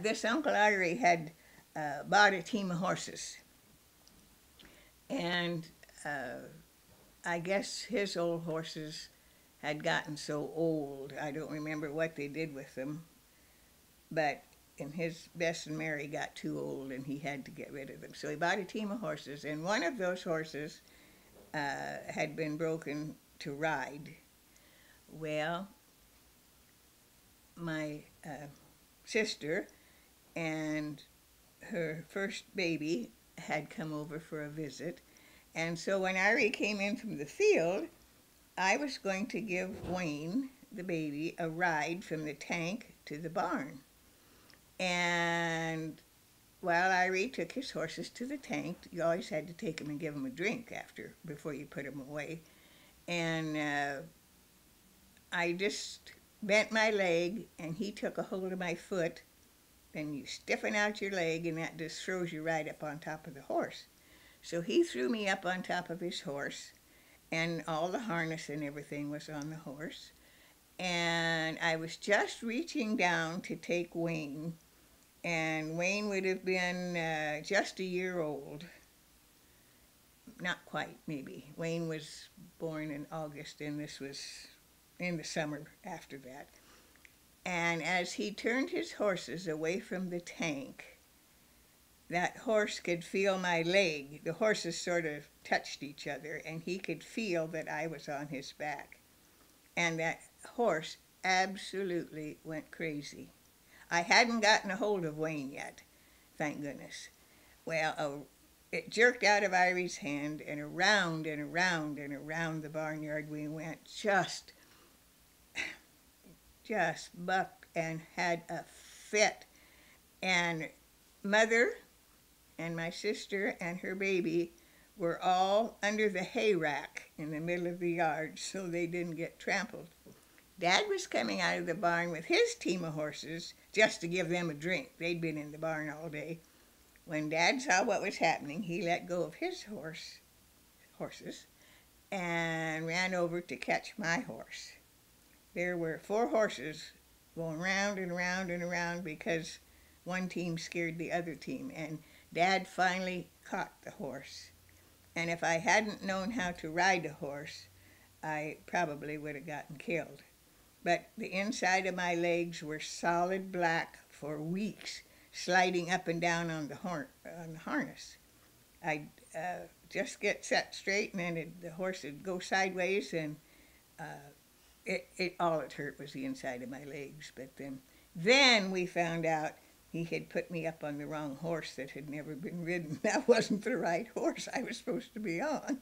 This Uncle Iry had bought a team of horses, and uh, I guess his old horses had gotten so old. I don't remember what they did with them, but and his Bess and Mary got too old, and he had to get rid of them. So he bought a team of horses, and one of those horses had been broken to ride. Well, my sister and her first baby had come over for a visit. And so when Ari came in from the field, I was going to give Wayne, the baby, a ride from the tank to the barn. And while Ari took his horses to the tank, you always had to take them and give them a drink after, before you put them away. And I just bent my leg, and he took a hold of my foot. Then you stiffen out your leg, and that just throws you right up on top of the horse. So he threw me up on top of his horse, and all the harness and everything was on the horse. And I was just reaching down to take Wayne, and Wayne would have been just a year old. Not quite, maybe. Wayne was born in August, and this was in the summer after that. And as he turned his horses away from the tank, that horse could feel my leg. The horses sort of touched each other, and he could feel that I was on his back. And that horse absolutely went crazy. I hadn't gotten a hold of Wayne yet, thank goodness. Well, it jerked out of Iry's hand, and around and around and around the barnyard we went, just bucked and had a fit. And Mother and my sister and her baby were all under the hay rack in the middle of the yard so they didn't get trampled. Dad was coming out of the barn with his team of horses just to give them a drink. They'd been in the barn all day. When Dad saw what was happening, he let go of his horses and ran over to catch my horse. There were 4 horses going round and round and around because one team scared the other team, and Dad finally caught the horse. And if I hadn't known how to ride a horse, I probably would have gotten killed. But the inside of my legs were solid black for weeks, sliding up and down on the harness. I'd just get set straight, and then the horse would go sideways, and all it hurt was the inside of my legs. But then we found out he had put me up on the wrong horse that had never been ridden. That wasn't the right horse I was supposed to be on.